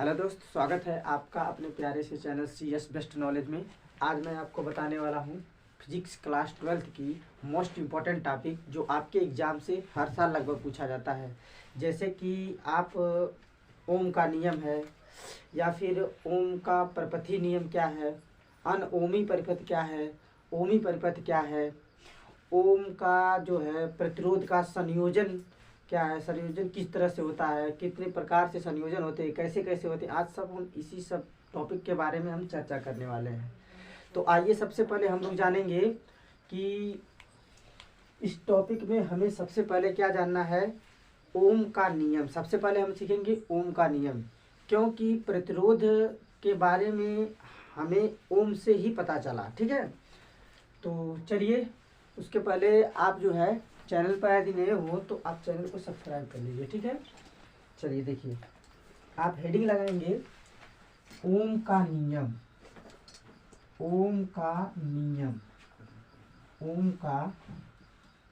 Hello दोस्त, स्वागत है आपका अपने प्यारे से चैनल CS बेस्ट नॉलेज में। आज मैं आपको बताने वाला हूँ फिजिक्स क्लास 12th की मोस्ट इम्पॉर्टेंट टॉपिक जो आपके एग्ज़ाम से हर साल लगभग पूछा जाता है। जैसे कि आप ओम का नियम है या फिर ओम का परपथी नियम क्या है, अनओमी परिपथ क्या है, ओमी परिपथ क्या है, ओम का जो है प्रतिरोध का संयोजन क्या है, संयोजन किस तरह से होता है, कितने प्रकार से संयोजन होते हैं, कैसे कैसे होते हैं, आज सब हम इसी सब टॉपिक के बारे में हम चर्चा करने वाले हैं। तो आइए सबसे पहले हम लोग जानेंगे कि इस टॉपिक में हमें सबसे पहले क्या जानना है, ओम का नियम। सबसे पहले हम सीखेंगे ओम का नियम, क्योंकि प्रतिरोध के बारे में हमें ओम से ही पता चला। ठीक है, तो चलिए उसके पहले आप जो है चैनल पर यदि नए हो तो आप चैनल को सब्सक्राइब कर लीजिए। ठीक है, चलिए देखिए, आप हेडिंग लगाएंगे ओम का नियम, ओम का नियम, ओम का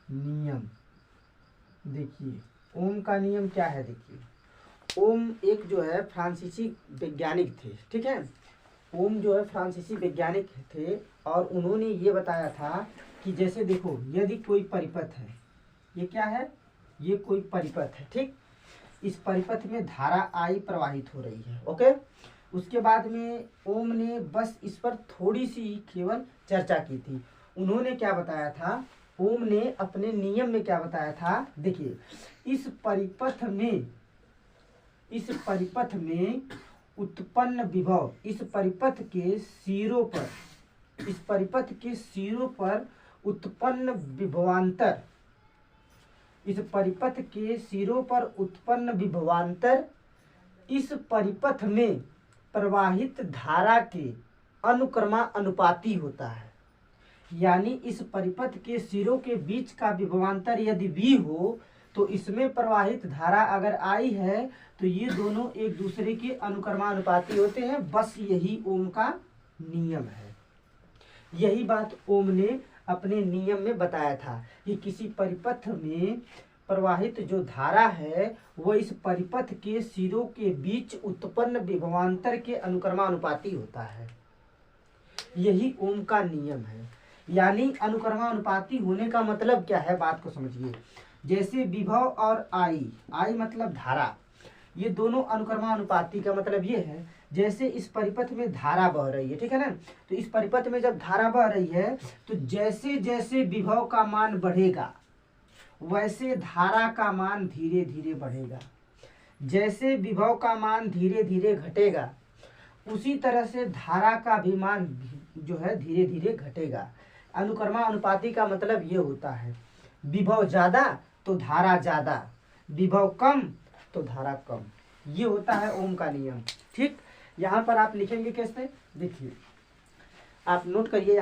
नियम। देखिए ओम का नियम क्या है। देखिए ओम एक जो है फ्रांसीसी वैज्ञानिक थे। ठीक है, ओम जो है फ्रांसीसी वैज्ञानिक थे और उन्होंने ये बताया था कि जैसे देखो, यदि कोई परिपथ है, ये क्या है, ये कोई परिपथ है। ठीक, इस परिपथ में धारा आई प्रवाहित हो रही है। ओके, उसके बाद में ओम ने बस इस पर थोड़ी सी केवल चर्चा की थी। उन्होंने क्या बताया था, ओम ने अपने नियम में क्या बताया था। देखिए इस परिपथ में उत्पन्न विभव, इस परिपथ के सिरों पर, इस परिपथ के सिरों पर उत्पन्न विभवांतर, इस परिपथ के सिरों पर उत्पन्न विभवांतर इस परिपथ में प्रवाहित धारा के अनुक्रमानुपाती होता है। यानी इस परिपथ के सिरों के बीच का विभवांतर यदि V हो तो इसमें प्रवाहित धारा अगर I है तो ये दोनों एक दूसरे के अनुक्रमानुपाती होते हैं। बस यही ओम का नियम है। यही बात ओम ने अपने नियम में बताया था कि किसी परिपथ में प्रवाहित जो धारा है वह इस परिपथ के सिरों के बीच उत्पन्न विभवांतर के अनुक्रमानुपाती होता है। यही ओम का नियम है। यानी अनुक्रमानुपाती होने का मतलब क्या है, बात को समझिए। जैसे विभव और आई मतलब धारा, ये दोनों अनुक्रमानुपाती का मतलब ये है, जैसे इस परिपथ में धारा बह रही है, ठीक है ना, तो इस परिपथ में जब धारा बह रही है तो जैसे जैसे विभव का मान बढ़ेगा वैसे धारा का मान धीरे धीरे बढ़ेगा। जैसे विभव का मान धीरे धीरे घटेगा उसी तरह से धारा का भी मान जो है धीरे धीरे घटेगा। अनुक्रमानुपाती का मतलब ये होता है, विभव ज़्यादा तो धारा ज़्यादा, विभव कम तो धारा कम। ये होता है ओम का नियम। ठीक, यहाँ पर आप लिखेंगे कैसे, देखिए आप नोट करिए।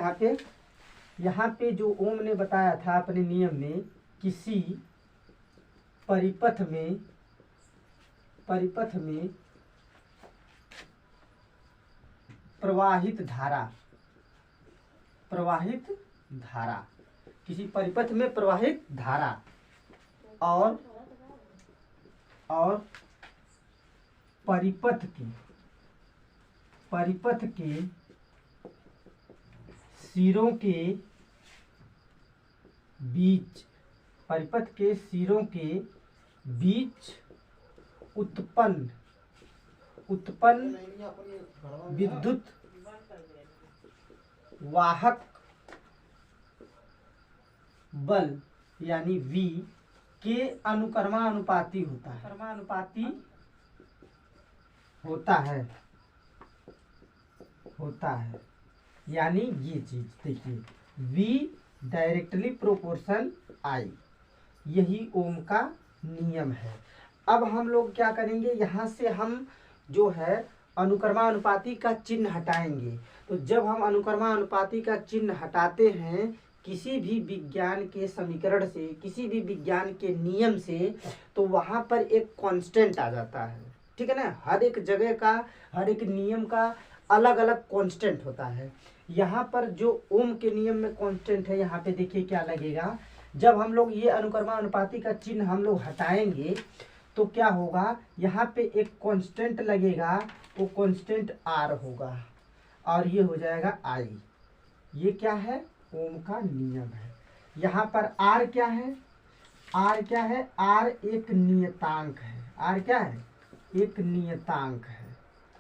यहाँ पे जो ओम ने बताया था अपने नियम में, किसी परिपथ में प्रवाहित धारा, किसी परिपथ में प्रवाहित धारा और परिपथ के सिरों के बीच, परिपथ के सिरों के बीच उत्पन्न विद्युत वाहक बल यानी V के अनुक्रमानुपाती होता है, होता है। यानी ये चीज देखिए, V डायरेक्टली प्रोपोर्शन I, यही ओम का नियम है। अब हम लोग क्या करेंगे, यहाँ से हम जो है अनुक्रमानुपाती का चिन्ह हटाएंगे। तो जब हम अनुक्रमानुपाती का चिन्ह हटाते हैं किसी भी विज्ञान के समीकरण से, किसी भी विज्ञान के नियम से, तो वहाँ पर एक कांस्टेंट आ जाता है। ठीक है ना, हर एक जगह का, हर एक नियम का अलग अलग कांस्टेंट होता है। यहाँ पर जो ओम के नियम में कांस्टेंट है, यहाँ पे देखिए क्या लगेगा, जब हम लोग ये अनुक्रमानुपाती का चिन्ह हम लोग हटाएंगे तो क्या होगा, यहाँ पे एक कांस्टेंट लगेगा, वो कांस्टेंट आर होगा और ये हो जाएगा आई। ये क्या है, ओम का नियम है। यहाँ पर आर क्या है, आर क्या है, आर एक नियतांक है। आर क्या है, एक नियतांक है।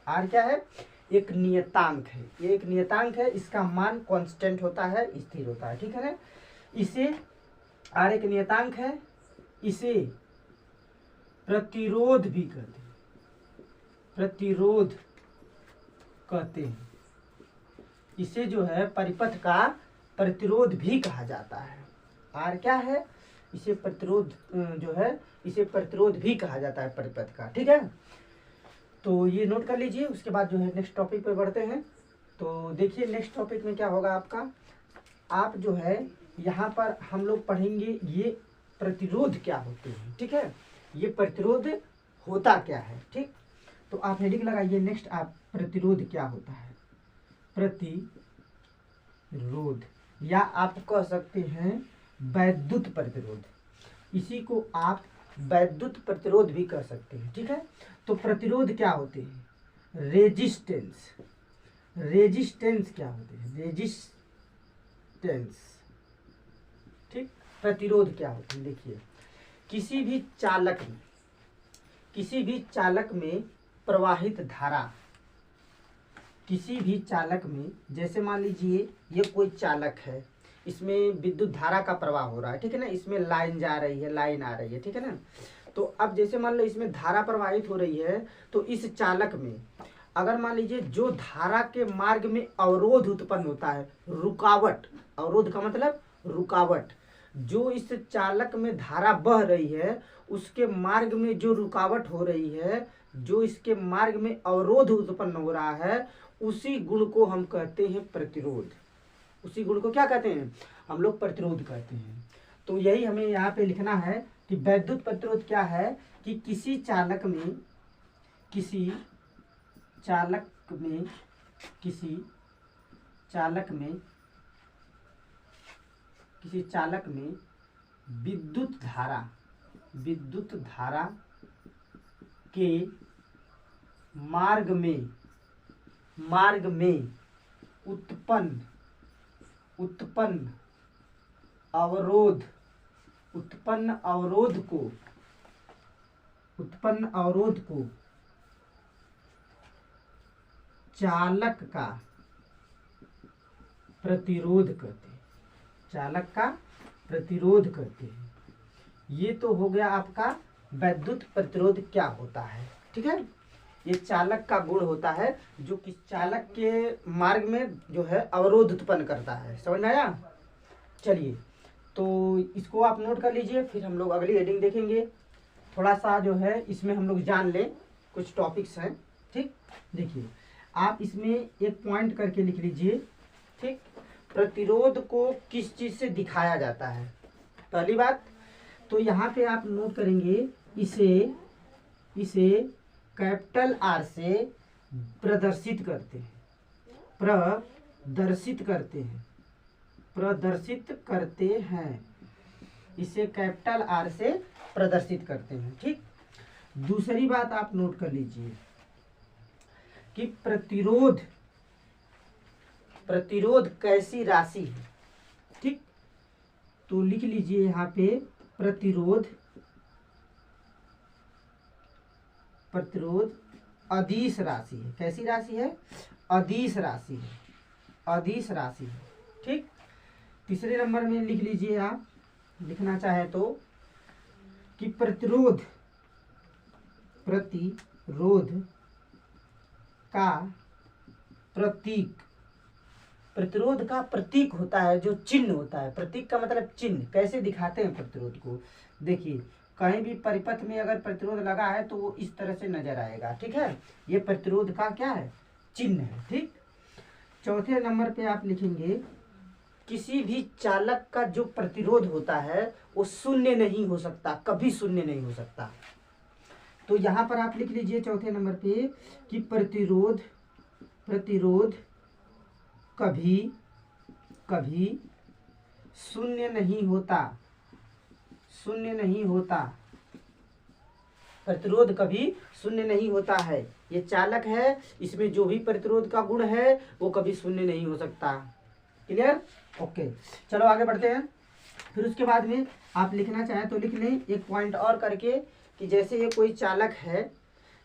आर क्या है, एक नियतांक है। ये एक नियतांक है, इसका मान कांस्टेंट होता है, स्थिर होता है, ठीक है ना। इसे आर एक नियतांक है, इसे प्रतिरोध भी कहते हैं, प्रतिरोध कहते हैं। इसे जो है परिपथ का प्रतिरोध भी कहा जाता है। आर क्या है, इसे प्रतिरोध जो है, इसे प्रतिरोध भी कहा जाता है परिपथ का, ठीक है। तो ये नोट कर लीजिए। उसके बाद जो है नेक्स्ट टॉपिक पे बढ़ते हैं। तो देखिए नेक्स्ट टॉपिक में क्या होगा आपका, आप जो है यहाँ पर हम लोग पढ़ेंगे ये प्रतिरोध क्या होते हैं, ठीक है। ये प्रतिरोध होता क्या है, ठीक। तो आप हेडिंग लगाइए नेक्स्ट, आप प्रतिरोध क्या होता है। प्रतिरोध, या आप कह सकते हैं वैद्युत प्रतिरोध, इसी को आप वैद्युत प्रतिरोध भी कह सकते हैं, ठीक है। तो प्रतिरोध क्या होते हैं, रेजिस्टेंस, रेजिस्टेंस क्या होते हैं, रेजिस्टेंस, ठीक। प्रतिरोध क्या होते हैं, देखिए किसी भी चालक में प्रवाहित धारा, किसी भी चालक में, जैसे मान लीजिए ये कोई चालक है, इसमें विद्युत धारा का प्रवाह हो रहा है, ठीक है ना। इसमें लाइन जा रही है, लाइन आ रही है, ठीक है ना। तो अब जैसे मान लो इसमें धारा प्रवाहित हो रही है, तो इस चालक में अगर मान लीजिए जो धारा के मार्ग में अवरोध उत्पन्न होता है, रुकावट, अवरोध का मतलब रुकावट, जो इस चालक में धारा बह रही है उसके मार्ग में जो रुकावट हो रही है, जो इसके मार्ग में अवरोध उत्पन्न हो रहा है, उसी गुण को हम कहते हैं प्रतिरोध। उसी गुण को क्या कहते हैं हम लोग, प्रतिरोध कहते हैं। तो यही हमें यहाँ पे लिखना है कि वैद्युत प्रतिरोध क्या है, कि किसी चालक में विद्युत धारा के मार्ग में उत्पन्न अवरोध को चालक का प्रतिरोध कहते हैं, चालक का प्रतिरोध कहते हैं। ये तो हो गया आपका वैद्युत प्रतिरोध क्या होता है, ठीक है। ये चालक का गुण होता है जो कि चालक के मार्ग में जो है अवरोध उत्पन्न करता है, समझ में आया। चलिए तो इसको आप नोट कर लीजिए, फिर हम लोग अगली हेडिंग देखेंगे। थोड़ा सा जो है इसमें हम लोग जान लें, कुछ टॉपिक्स हैं, ठीक। देखिए आप इसमें एक पॉइंट करके लिख लीजिए, ठीक। प्रतिरोध को किस चीज से दिखाया जाता है, पहली बात तो यहाँ पे आप नोट करेंगे, इसे कैपिटल आर से प्रदर्शित करते हैं, इसे कैपिटल आर से प्रदर्शित करते हैं, ठीक। दूसरी बात आप नोट कर लीजिए कि प्रतिरोध कैसी राशि है, ठीक। तो लिख लीजिए यहाँ पे प्रतिरोध अदिश राशि है। कैसी राशि है, अदिश राशि है, ठीक। तीसरे नंबर में लिख लीजिए, आप लिखना चाहे तो कि प्रतिरोध का प्रतीक, प्रतिरोध का प्रतीक होता है, जो चिन्ह होता है। प्रतीक का मतलब चिन्ह, कैसे दिखाते हैं प्रतिरोध को। देखिए कहीं भी परिपथ में अगर प्रतिरोध लगा है तो वो इस तरह से नजर आएगा, ठीक है। ये प्रतिरोध का क्या है, चिन्ह है, ठीक। चौथे नंबर पे आप लिखेंगे किसी भी चालक का जो प्रतिरोध होता है वो शून्य नहीं हो सकता, कभी शून्य नहीं हो सकता। तो यहाँ पर आप लिख लीजिए चौथे नंबर पे कि प्रतिरोध कभी शून्य नहीं होता, प्रतिरोध कभी शून्य नहीं होता है। ये चालक है, इसमें जो भी प्रतिरोध का गुण है वो कभी शून्य नहीं हो सकता। क्लियर? ओके, चलो आगे बढ़ते हैं। फिर उसके बाद में आप लिखना चाहें तो लिख लें एक पॉइंट और करके कि जैसे ये कोई चालक है,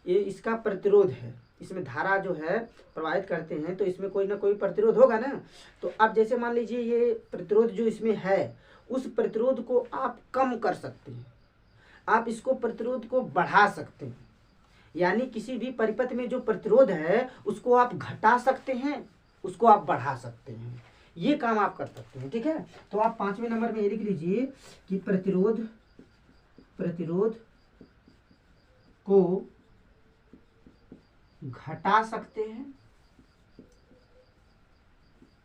ये इसका प्रतिरोध है, इसमें धारा जो है प्रवाहित करते हैं तो इसमें कोई ना कोई प्रतिरोध होगा ना। तो अब जैसे मान लीजिए ये प्रतिरोध जो इसमें है, उस प्रतिरोध को आप कम कर सकते हैं, आप इसको प्रतिरोध को बढ़ा सकते हैं। यानी किसी भी परिपथ में जो प्रतिरोध है उसको आप घटा सकते हैं, उसको आप बढ़ा सकते हैं, ये काम आप कर सकते हैं। ठीक है, तो आप 5वें नंबर में ये लिख लीजिए कि प्रतिरोध को घटा सकते हैं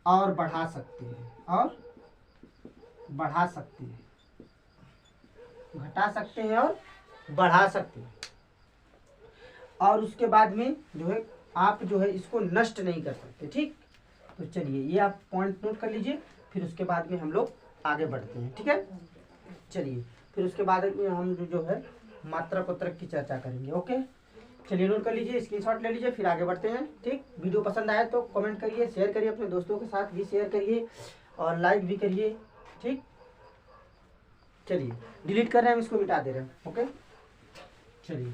और बढ़ा सकते हैं, और बढ़ा सकते हैं, घटा सकते हैं और बढ़ा सकते हैं। और उसके बाद में जो है आप जो है इसको नष्ट नहीं कर सकते। ठीक, तो चलिए ये आप पॉइंट नोट कर लीजिए, फिर उसके बाद में हम लोग आगे बढ़ते हैं। ठीक है, चलिए फिर उसके बाद में हम जो है मात्रक उत्रक की चर्चा करेंगे। ओके, चलिए नोट कर लीजिए, स्क्रीनशॉट ले लीजिए, फिर आगे बढ़ते हैं। ठीक, वीडियो पसंद आए तो कमेंट करिए, शेयर करिए, अपने दोस्तों के साथ भी शेयर करिए और लाइक भी करिए। ठीक, चलिए डिलीट कर रहे हैं हम, इसको मिटा दे रहे हैं। ओके, चलिए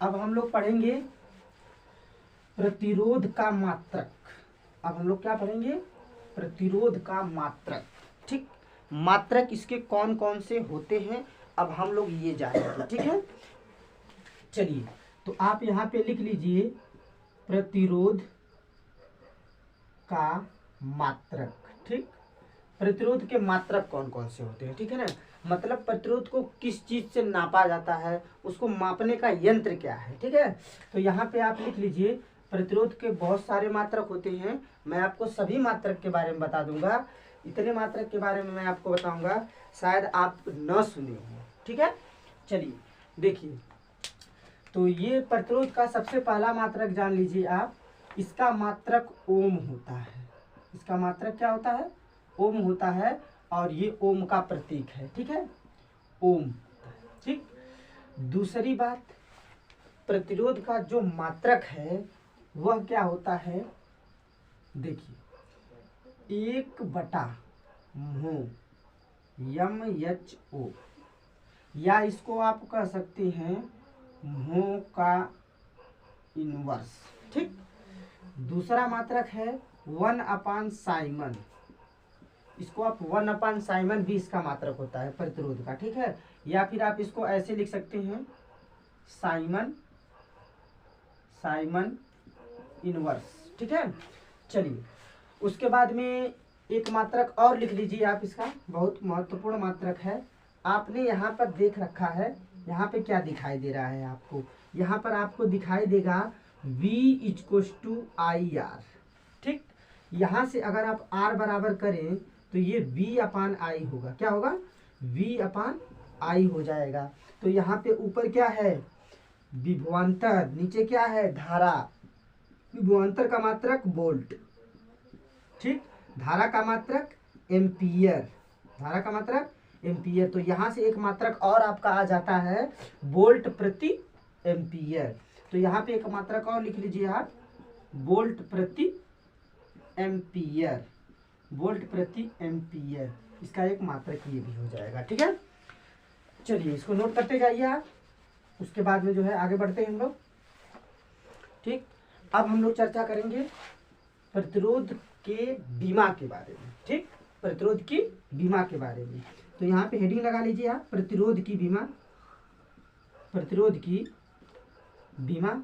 अब हम लोग पढ़ेंगे प्रतिरोध का मात्रक। अब हम लोग क्या पढ़ेंगे? प्रतिरोध का मात्रक। ठीक, मात्रक इसके कौन कौन से होते हैं अब हम लोग ये जानेंगे। ठीक है, चलिए तो आप यहाँ पे लिख लीजिए प्रतिरोध का मात्रक। ठीक, प्रतिरोध के मात्रक कौन कौन से होते हैं। ठीक है ना, मतलब प्रतिरोध को किस चीज से नापा जाता है, उसको मापने का यंत्र क्या है। ठीक है, तो यहाँ पे आप लिख लीजिए प्रतिरोध के बहुत सारे मात्रक होते हैं। मैं आपको सभी मात्रक के बारे में बता दूंगा, इतने मात्रक के बारे में मैं आपको बताऊंगा शायद आप न सुने हो। ठीक है, चलिए देखिए, तो ये प्रतिरोध का सबसे पहला मात्रक जान लीजिए आप, इसका मात्रक ओम होता है। इसका मात्रक क्या होता है? ओम होता है, और ये ओम का प्रतीक है। ठीक है, ओम। ठीक, दूसरी बात, प्रतिरोध का जो मात्रक है वह क्या होता है? देखिए 1/μ MHO, या इसको आप कह सकते हैं म्हो का इनवर्स। ठीक, दूसरा मात्रक है 1/साइमन, इसको आप 1/साइमन भी इसका मात्रक होता है प्रतिरोध का। ठीक है, या फिर आप इसको ऐसे लिख सकते हैं साइमन इनवर्स। ठीक है, चलिए उसके बाद में एक मात्रक और लिख लीजिए आप, इसका बहुत महत्वपूर्ण मात्रक है। आपने यहाँ पर देख रखा है, यहाँ पे क्या दिखाई दे रहा है आपको? यहाँ पर आपको दिखाई देगा V = IR। ठीक, यहाँ से अगर आप R बराबर करें तो ये V/I होगा। क्या होगा? V/I हो जाएगा। तो यहाँ पे ऊपर क्या है? विभवांतर, नीचे क्या है? धारा। विभवांतर का मात्रक वोल्ट। ठीक, धारा का मात्रक एम्पियर, धारा का मात्रक एम्पियर। तो यहाँ से एक मात्रक और आपका आ जाता है वोल्ट प्रति एम्पियर। तो यहाँ पे एक मात्रक और लिख लीजिए आप, वोल्ट प्रति एम्पियर, वोल्ट प्रति एम्पियर, इसका एक मात्रक ये भी हो जाएगा। ठीक है, चलिए इसको नोट करते जाइए आप, उसके बाद में जो है आगे बढ़ते हैं हम लोग। ठीक, अब हम लोग चर्चा करेंगे प्रतिरोध के बीमा के बारे में। ठीक, प्रतिरोध की बीमा के बारे में। तो यहाँ पे हेडिंग लगा लीजिए आप, प्रतिरोध की बीमा, प्रतिरोध की बीमा।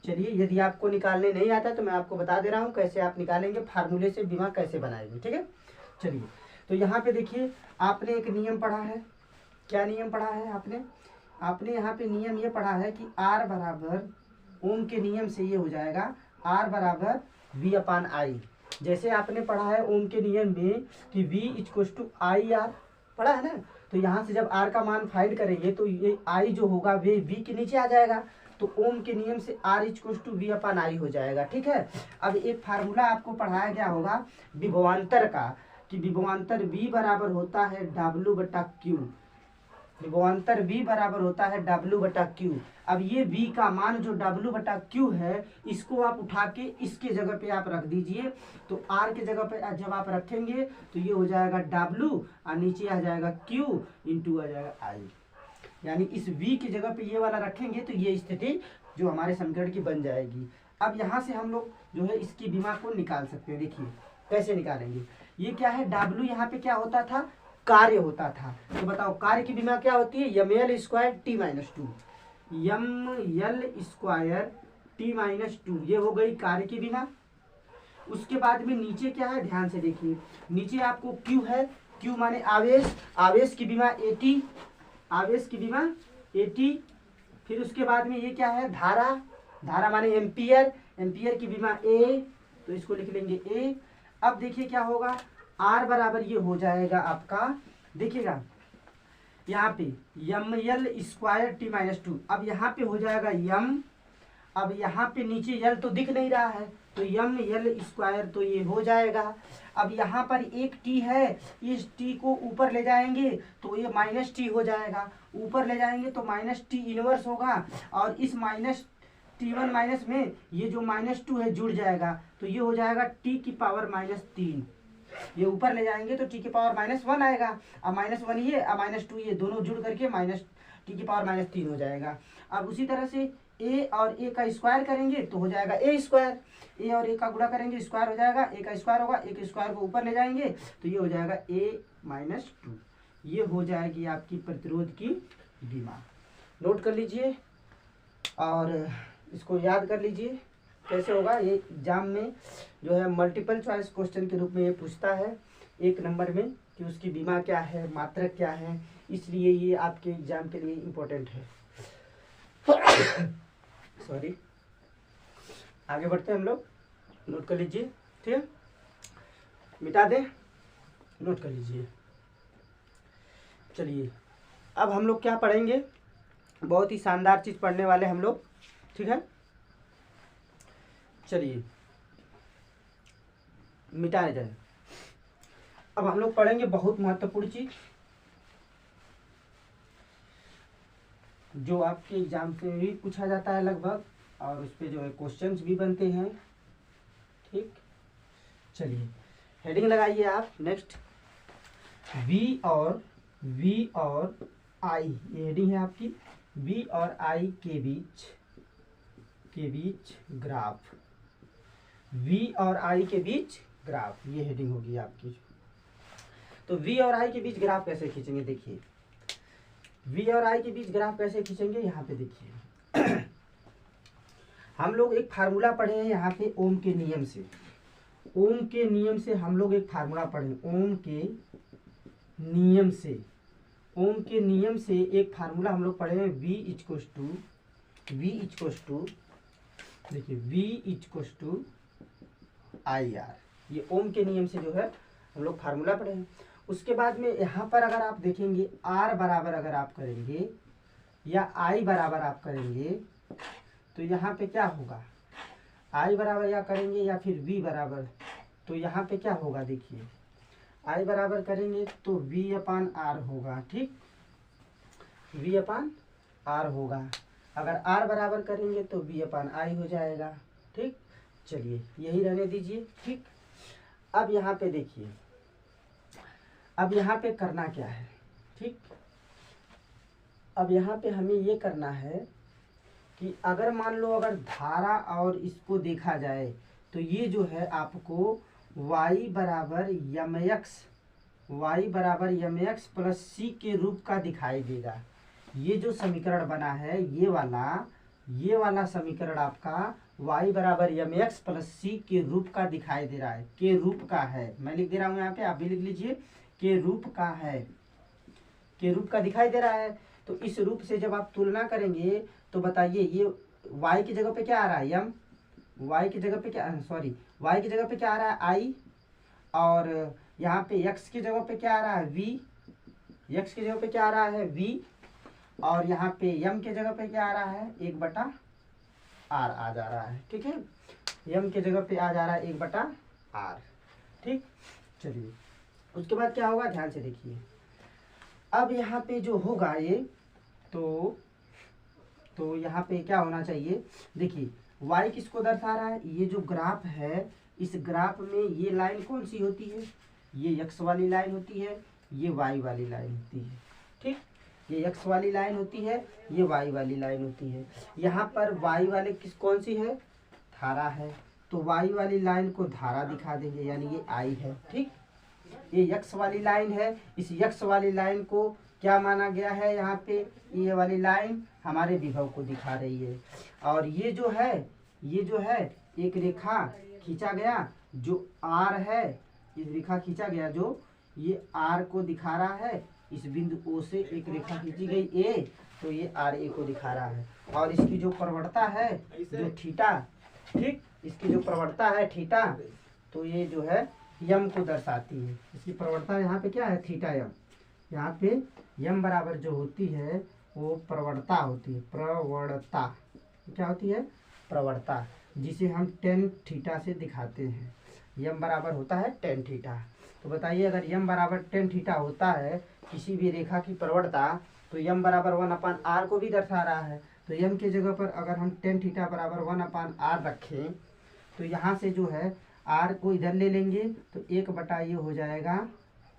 चलिए, यदि आपको निकालने नहीं आता तो मैं आपको बता दे रहा हूँ कैसे आप निकालेंगे, फार्मूले से बीमा कैसे बनाएंगे। ठीक है, चलिए तो यहाँ पे देखिए, आपने एक नियम पढ़ा है। क्या नियम पढ़ा है आपने? आपने यहाँ पे नियम ये पढ़ा है कि R बराबर, ओम के नियम से ये हो जाएगा R बराबर V/I। जैसे आपने पढ़ा है ओम के नियम में कि V = IR, पढ़ा है ना। तो यहाँ से जब R का मान फाइंड करेंगे तो ये I जो होगा वे V के नीचे आ जाएगा। तो ओम के नियम से R = V/I हो जाएगा। ठीक है, अब एक फार्मूला आपको पढ़ाया गया होगा विभवांतर का, कि विभवांतर V बराबर होता है W/Q। विभवांतर V बराबर होता है W/Q। अब ये V का मान जो W/Q है, इसको आप उठा के इसके जगह पे आप रख दीजिए। तो R के जगह पे जब आप रखेंगे तो ये हो जाएगा W और नीचे आ जाएगा Q इंटू आ जाएगा I। यानी इस V की जगह पे ये वाला रखेंगे तो ये स्थिति जो हमारे समीकरण की बन जाएगी। अब यहाँ से हम लोग जो है इसकी विमा को निकाल सकते हैं। देखिए कैसे निकालेंगे। ये क्या है, W यहाँ पे क्या होता था, कार्य होता था। तो बताओ कार्य की विमा क्या होती है, ml² t-2। ml² t-2 ये हो गई कार्य की विमा। उसके बाद में नीचे क्या है, ध्यान से देखिए, नीचे आपको Q है, Q माने आवेश, आवेश की विमा AT, आवेश की विमा AT। फिर उसके बाद में ये क्या है, धारा, धारा माने एम्पियर, एम्पियर की विमा A, तो इसको लिख लेंगे A। अब देखिए क्या होगा, R बराबर ये हो जाएगा आपका, देखिएगा यहाँ पे ml² t-2। अब यहाँ पे हो जाएगा m, अब यहाँ पे नीचे l तो दिख नहीं रहा है तो ml², तो ये हो जाएगा। अब यहाँ पर एक t है, इस t को ऊपर ले जाएंगे तो ये -t हो जाएगा, ऊपर ले जाएंगे तो -t इनवर्स होगा, और इस -t1 माइनस में ये जो -2 है जुड़ जाएगा, तो ये हो जाएगा t⁻3। ये ऊपर ले जाएंगे तो t⁻1 आएगा, अब -1 ये अब -2 ये दोनों जुड़ करके t⁻3 हो जाएगा। अब उसी तरह से a और a का स्क्वायर करेंगे तो हो जाएगा a², a और a का गुणा करेंगे स्क्वायर हो जाएगा, a का स्क्वायर होगा, a के स्क्वायर को ऊपर ले जाएंगे तो ये हो जाएगा a-2। ये हो जाएगी आपकी प्रतिरोध की विमा। नोट कर लीजिए और इसको याद कर लीजिए कैसे होगा। ये एग्जाम में जो है मल्टीपल चॉइस क्वेश्चन के रूप में ये पूछता है 1 नंबर में कि उसकी विमा क्या है, मात्रक क्या है, इसलिए ये आपके एग्जाम के लिए इम्पोर्टेंट है। सॉरी, आगे बढ़ते हैं हम लोग। नोट कर लीजिए, ठीक है, मिटा दें, नोट कर लीजिए। चलिए अब हम लोग क्या पढ़ेंगे, बहुत ही शानदार चीज पढ़ने वाले हम लोग, ठीक है। चलिए मिटाने जाए। अब हम लोग पढ़ेंगे बहुत महत्वपूर्ण चीज जो आपके एग्जाम से भी पूछा जाता है लगभग, और उस पर जो है क्वेश्चंस भी बनते हैं, ठीक। चलिए हेडिंग लगाइए आप। नेक्स्ट, V और I, ये हेडिंग है आपकी। V और I के बीच ग्राफ, V और I के बीच ग्राफ, ये हेडिंग होगी आपकी। तो V और I के बीच ग्राफ कैसे खींचेंगे, देखिए V और I के बीच ग्राफ कैसे खींचेंगे, यहाँ पे देखिए हम लोग एक फार्मूला पढ़े हैं यहाँ पे ओम के नियम से। ओम के नियम से हम लोग एक फार्मूला पढ़े, ओम के नियम से, ओम के नियम से एक फार्मूला हम लोग पढ़े हैं, V इक्वस टू IR। ये ओम के नियम से जो है हम लोग फार्मूला पढ़े हैं। उसके बाद में यहाँ पर अगर आप देखेंगे R बराबर अगर आप करेंगे या I बराबर आप करेंगे तो यहाँ पे क्या होगा, I बराबर या करेंगे या फिर V बराबर, तो यहाँ पे क्या होगा, देखिए I बराबर करेंगे तो V/R होगा, ठीक, V/R होगा। अगर R बराबर करेंगे तो V/I हो जाएगा, ठीक। चलिए यही रहने दीजिए, ठीक। अब यहाँ पे देखिए, अब यहाँ पे करना क्या है, ठीक। अब यहाँ पे हमें ये करना है कि अगर मान लो अगर धारा और इसको देखा जाए तो ये जो है आपको y बराबर mx प्लस c के रूप का दिखाई देगा। ये जो समीकरण बना है ये वाला समीकरण आपका y बराबर mx प्लस c के रूप का दिखाई दे रहा है, के रूप का है। मैं लिख दे रहा हूँ यहाँ पे, आप भी लिख लीजिए, के रूप का है, के रूप का दिखाई दे रहा है। तो इस रूप से जब आप तुलना करेंगे तो बताइए ये y की जगह पे क्या आ रहा है, y की जगह पे क्या, सॉरी y की जगह पे क्या आ रहा है I, और यहाँ पे x की जगह पे क्या आ रहा है v, x की जगह पे क्या आ रहा है v, और यहाँ पे m की जगह पे क्या आ रहा है 1/r आ जा रहा है, ठीक है। m की जगह पे आ जा रहा है 1/r, ठीक। चलिए उसके बाद क्या होगा, ध्यान से देखिए। अब यहाँ पे जो होगा ये तो यहाँ पे क्या होना चाहिए, देखिए y किसको दर्शा रहा है, ये जो ग्राफ है इस ग्राफ में ये लाइन कौन सी होती है, ये x वाली लाइन होती है, ये y वाली लाइन होती है। ठीक, ये x वाली लाइन होती है, ये y वाली लाइन होती है। यहाँ पर y वाले कौन सी है, धारा है, तो y वाली लाइन को धारा दिखा देंगे, यानी ये I है। ठीक, ये x वाली लाइन है, इस x वाली लाइन को क्या माना गया है, यहाँ पे ये वाली लाइन हमारे विभव को दिखा रही है। और ये जो है एक रेखा खींचा गया जो R है, इस रेखा खींचा गया जो ये R को दिखा रहा है, इस बिंदु O से एक रेखा खींची गई A, तो ये RA को दिखा रहा है। और इसकी जो प्रवणता है जो थीटा, ठीक, इसकी जो प्रवणता है थीटा, तो ये जो है यम को दर्शाती है। इसकी प्रवणता यहाँ पे क्या है, थीटा यम। यहाँ पे यम बराबर जो होती है वो प्रवणता होती है, प्रवणता क्या होती है, प्रवणता, जिसे हम टेन थीटा से दिखाते हैं। यम बराबर होता है टेन थीटा। तो बताइए अगर यम बराबर टेन थीटा होता है किसी भी रेखा की प्रवणता, तो यम बराबर 1/r को भी दर्शा रहा है। तो यम के जगह पर अगर हम टेन थीटा बराबर 1/r रखें, तो यहाँ से जो है r को इधर ले लेंगे तो 1/, ये हो जाएगा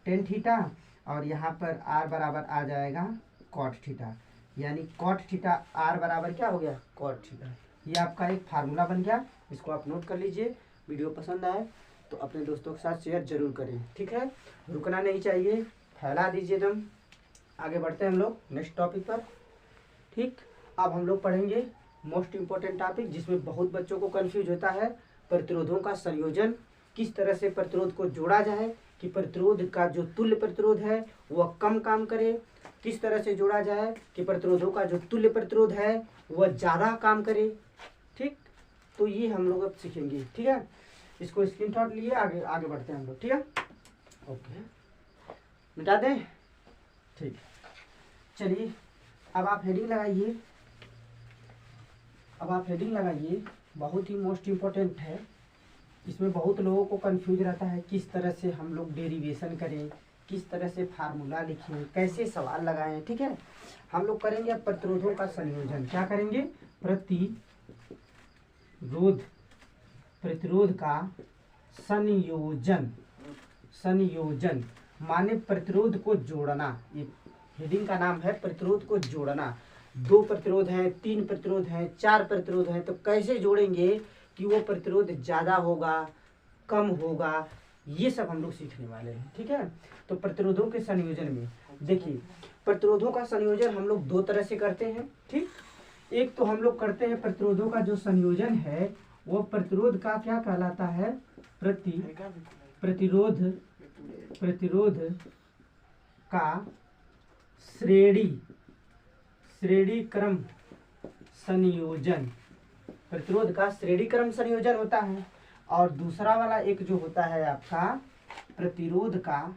टेन थीटा, और यहाँ पर r बराबर आ जाएगा कॉट थीटा, यानी कॉट थीटा r बराबर क्या हो गया, कॉट थीटा। ये आपका एक फार्मूला बन गया, इसको आप नोट कर लीजिए। वीडियो पसंद आए तो अपने दोस्तों के साथ शेयर जरूर करें, ठीक है, रुकना नहीं चाहिए, फैला दीजिए दम। आगे बढ़ते हैं हम लोग नेक्स्ट टॉपिक पर। ठीक, अब हम लोग पढ़ेंगे मोस्ट इम्पोर्टेंट टॉपिक, जिसमें बहुत बच्चों को कंफ्यूज होता है, प्रतिरोधों का संयोजन। किस तरह से प्रतिरोध को जोड़ा जाए कि प्रतिरोध का जो तुल्य प्रतिरोध है वह कम काम करे, किस तरह से जोड़ा जाए कि प्रतिरोधों का जो तुल्य प्रतिरोध है वह ज़्यादा काम करे। ठीक, तो ये हम लोग अब सीखेंगे, ठीक है। इसको स्क्रीनशॉट लिए आगे आगे बढ़ते हैं हम लोग, ठीक है। ओके, मिटा दें, ठीक। चलिए अब आप हेडिंग लगाइए, बहुत ही मोस्ट इम्पोर्टेंट है। इसमें बहुत लोगों को कंफ्यूज रहता है किस तरह से हम लोग डेरिवेशन करें, किस तरह से फार्मूला लिखें, कैसे सवाल लगाएं, ठीक है। हम लोग करेंगे अब प्रतिरोधों का संयोजन। क्या करेंगे, प्रतिरोध का संयोजन माने प्रतिरोध को जोड़ना। ये हेडिंग का नाम है प्रतिरोध को जोड़ना। 2 प्रतिरोध हैं, 3 प्रतिरोध हैं, 4 प्रतिरोध हैं, तो कैसे जोड़ेंगे कि वो प्रतिरोध ज़्यादा होगा, कम होगा, ये सब हम लोग सीखने वाले हैं, ठीक है। तो प्रतिरोधों के संयोजन में देखिए, प्रतिरोधों का संयोजन हम लोग 2 तरह से करते हैं, ठीक। एक तो हम लोग करते हैं प्रतिरोधों का जो संयोजन है वो प्रतिरोध का क्या कहलाता है, प्रतिरोध का श्रेणी क्रम संयोजन, प्रतिरोध का श्रेणी क्रम संयोजन होता है। और दूसरा वाला एक जो होता है आपका प्रतिरोध का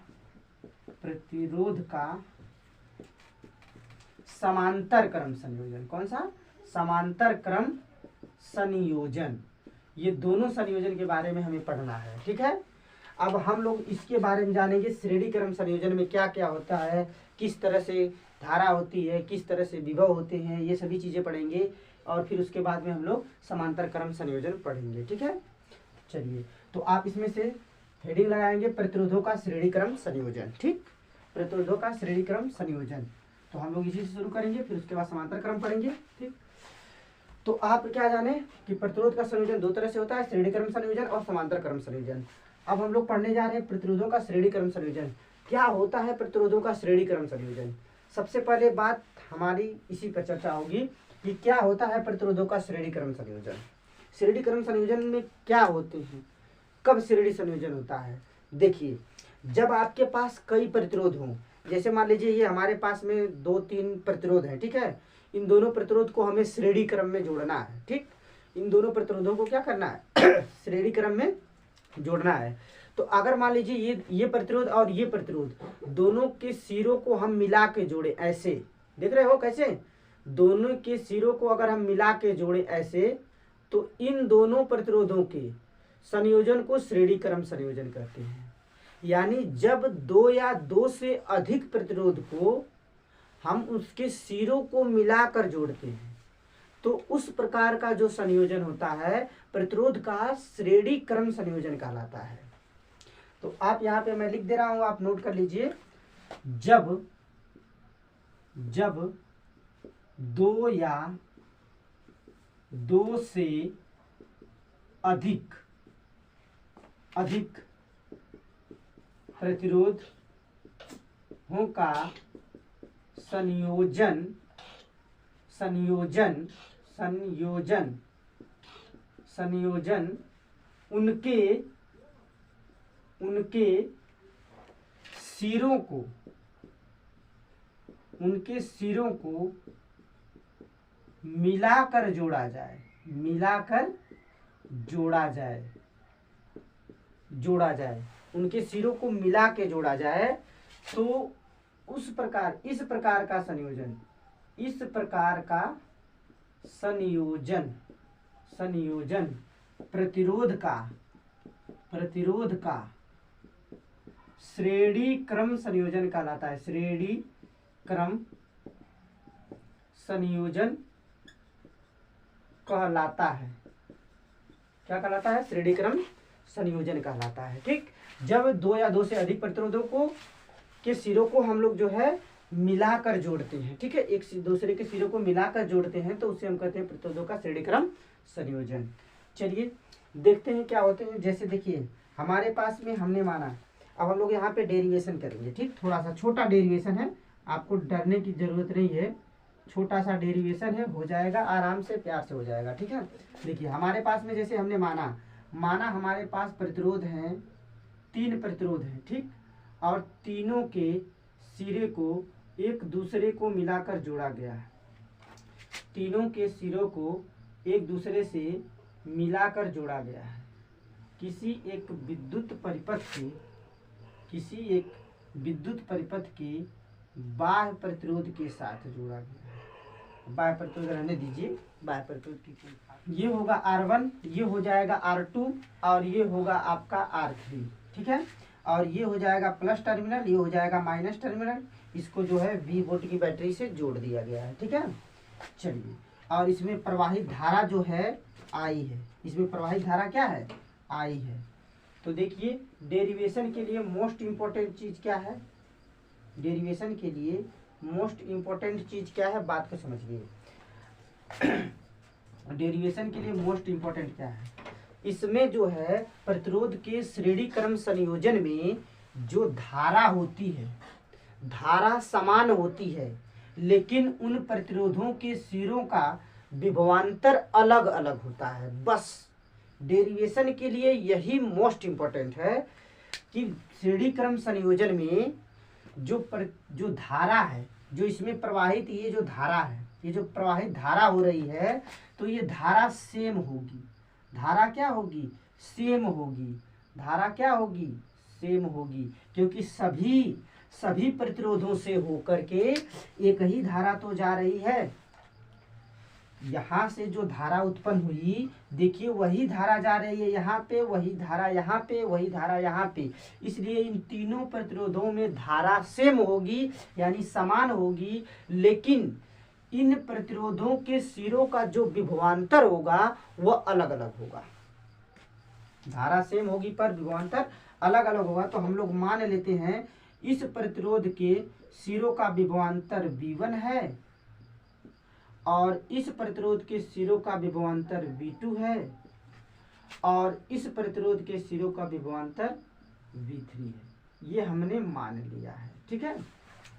समांतर क्रम संयोजन। कौन सा, समांतर क्रम संयोजन। ये दोनों संयोजन के बारे में हमें पढ़ना है, ठीक है। अब हम लोग इसके बारे में जानेंगे, श्रेणी क्रम संयोजन में क्या क्या होता है, किस तरह से धारा होती है, किस तरह से विभव होते हैं, ये सभी चीजें पढ़ेंगे। और फिर उसके बाद में हम लोग समांतर क्रम संयोजन पढ़ेंगे, ठीक है। चलिए, तो आप इसमें से हेडिंग लगाएंगे प्रतिरोधों का श्रेणी क्रम संयोजन, ठीक, प्रतिरोधों का श्रेणी क्रम संयोजन। तो हम लोग इसी से शुरू करेंगे, फिर उसके बाद समांतर क्रम पढ़ेंगे, ठीक। तो आप क्या जाने कि प्रतिरोध का संयोजन 2 तरह से होता है, श्रेणी क्रम संयोजन और समांतर क्रम संयोजन। अब हम लोग पढ़ने जा रहे हैं प्रतिरोधों का श्रेणी क्रम संयोजन। क्या होता है प्रतिरोधों का श्रेणी क्रम संयोजन? सबसे पहले बात हमारी इसी पर चर्चा होगी कि क्या होता है प्रतिरोधों का श्रेणी क्रम संयोजन। श्रेणी क्रम संयोजन में क्या होते हैं, कब श्रेणी संयोजन होता है? देखिए, जब आपके पास कई प्रतिरोध हों, जैसे मान लीजिए ये हमारे पास में 2-3 प्रतिरोध हैं, ठीक है। इन दोनों प्रतिरोध को हमें श्रेणी क्रम में जोड़ना है, ठीक। इन दोनों प्रतिरोधों को क्या करना है श्रेणी क्रम में जोड़ना है। तो अगर मान लीजिए ये प्रतिरोध और ये प्रतिरोध, दोनों के सिरों को हम मिला के जोड़े, ऐसे देख रहे हो कैसे, दोनों के सिरों को अगर हम मिला के जोड़े ऐसे, तो इन दोनों प्रतिरोधों के संयोजन को श्रेणी क्रम संयोजन कहते हैं। यानी जब दो या दो से अधिक प्रतिरोध को हम उसके सिरों को मिलाकर जोड़ते हैं तो उस प्रकार का जो संयोजन होता है प्रतिरोध का श्रेणी क्रम संयोजन कहलाता है। तो आप यहाँ पे मैं लिख दे रहा हूं, आप नोट कर लीजिए। जब दो या दो से अधिक प्रतिरोधों का संयोजन उनके सिरों को मिलाकर जोड़ा जाए उनके सिरों को मिला के जोड़ा जाए तो इस प्रकार का संयोजन प्रतिरोध का श्रेणी क्रम संयोजन कहलाता है। श्रेणी क्रम संयोजन कहलाता है। क्या कहलाता है? श्रेणी क्रम संयोजन कहलाता है। ठीक, जब दो या दो से अधिक प्रतिरोधों को के सिरों को हम लोग जो है मिलाकर जोड़ते हैं, ठीक है, एक दूसरे के सिरों को मिलाकर जोड़ते हैं तो उसे हम कहते हैं प्रतिरोधों का श्रेणी क्रम संयोजन। चलिए देखते हैं क्या होते हैं। जैसे देखिए हमारे पास में हमने माना, अब हम लोग यहाँ पे डेरिवेशन करेंगे। ठीक, थोड़ा सा छोटा डेरिवेशन है, आपको डरने की जरूरत नहीं है, छोटा सा डेरिवेशन है, हो जाएगा आराम से, प्यार से हो जाएगा। ठीक है, देखिए हमारे पास में जैसे हमने माना हमारे पास प्रतिरोध हैं, 3 प्रतिरोध हैं। ठीक, और तीनों के सिरे को एक दूसरे को मिलाकर जोड़ा गया है। तीनों के सिरों को एक दूसरे से मिलाकर जोड़ा गया है। किसी एक विद्युत परिपथ के बाह्य प्रतिरोध के साथ जोड़ा गया है। बाह्य प्रतिरोध रहने दीजिए, बाह्य प्रतिरोध की ये होगा R1, ये हो जाएगा R2 और ये होगा आपका R3। ठीक है, और ये हो जाएगा प्लस टर्मिनल, ये हो जाएगा माइनस टर्मिनल। इसको जो है V वोल्ट की बैटरी से जोड़ दिया गया है। ठीक है, चलिए, और इसमें प्रवाहित धारा जो है I है। इसमें प्रवाहित धारा क्या है? I है। तो देखिए डेरिवेशन के लिए मोस्ट इम्पोर्टेंट चीज क्या है? डेरिवेशन के लिए मोस्ट इम्पोर्टेंट चीज क्या है? बात को समझिए। डेरिवेशन के लिए मोस्ट इम्पोर्टेंट क्या है? इसमें जो है प्रतिरोध के श्रेणी क्रम संयोजन में जो धारा होती है, धारा समान होती है, लेकिन उन प्रतिरोधों के सिरों का विभवांतर अलग अलग होता है। बस डेरिवेशन के लिए यही मोस्ट इम्पोर्टेंट है कि श्रेणी क्रम संयोजन में जो धारा है, जो इसमें प्रवाहित, ये जो धारा है, ये जो प्रवाहित धारा हो रही है, तो ये धारा सेम होगी। धारा क्या होगी? सेम होगी। धारा क्या होगी? सेम होगी, क्योंकि सभी प्रतिरोधों से होकर के एक ही धारा तो जा रही है। यहाँ से जो धारा उत्पन्न हुई, देखिए वही धारा जा रही है यहाँ पे, वही धारा यहाँ पे, वही धारा यहाँ पे। इसलिए इन तीनों प्रतिरोधों में धारा सेम होगी, यानी समान होगी, लेकिन इन प्रतिरोधों के सिरों का जो विभवांतर होगा वह अलग अलग होगा। धारा सेम होगी पर विभवांतर अलग अलग होगा। तो हम लोग मान लेते हैं इस प्रतिरोध के सिरों का विभवांतर V1 है और इस प्रतिरोध के सिरों का विभवांतर V2 है और इस प्रतिरोध के सिरों का विभवांतर V3 है। ये हमने मान लिया है। ठीक है,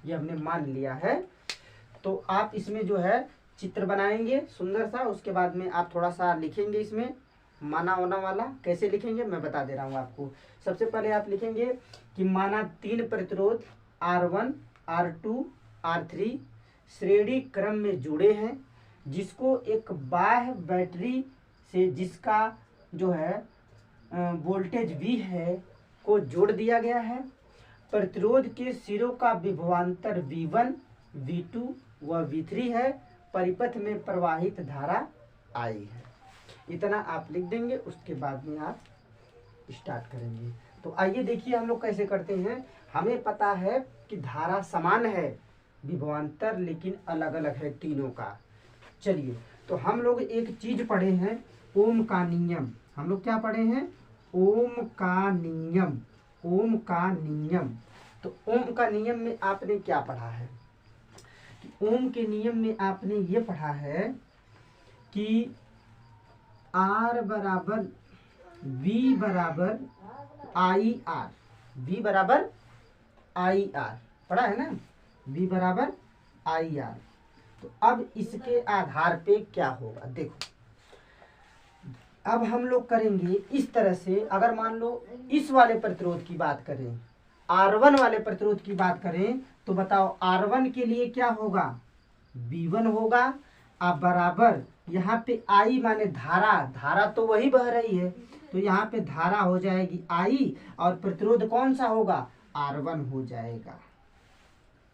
ये हमने मान लिया है। तो आप इसमें जो है चित्र बनाएंगे सुंदर सा, उसके बाद में आप थोड़ा सा लिखेंगे इसमें माना होना वाला। कैसे लिखेंगे मैं बता दे रहा हूँ आपको। सबसे पहले आप लिखेंगे कि माना 3 प्रतिरोध R1, R2, R3 श्रेणी क्रम में जुड़े हैं, जिसको एक बाह्य बैटरी से जिसका जो है वोल्टेज V है को जोड़ दिया गया है। प्रतिरोध के सिरों का विभवांतर V1, V2 व V3 है। परिपथ में प्रवाहित धारा I है। इतना आप लिख देंगे, उसके बाद में आप स्टार्ट करेंगे। तो आइए देखिए हम लोग कैसे करते हैं। हमें पता है कि धारा समान है, विभवांतर लेकिन अलग अलग है तीनों का। चलिए, तो हम लोग एक चीज पढ़े हैं, ओम का नियम। हम लोग क्या पढ़े हैं? ओम का नियम। ओम का नियम। तो ओम का नियम में आपने क्या पढ़ा है? ओम के नियम में आपने ये पढ़ा है कि R बराबर V बराबर आई आर। V बराबर आई आर पढ़ा है ना? V बराबर आई आर। तो अब इसके आधार पे क्या होगा देखो। अब हम लोग करेंगे इस तरह से। अगर मान लो इस वाले प्रतिरोध की बात करें, R1 वाले प्रतिरोध की बात करें, तो बताओ R1 के लिए क्या होगा? V1 होगा। अब बराबर यहाँ पे I माने धारा, धारा तो वही बह रही है, तो यहाँ पे धारा हो जाएगी I और प्रतिरोध कौन सा होगा? R1 हो जाएगा।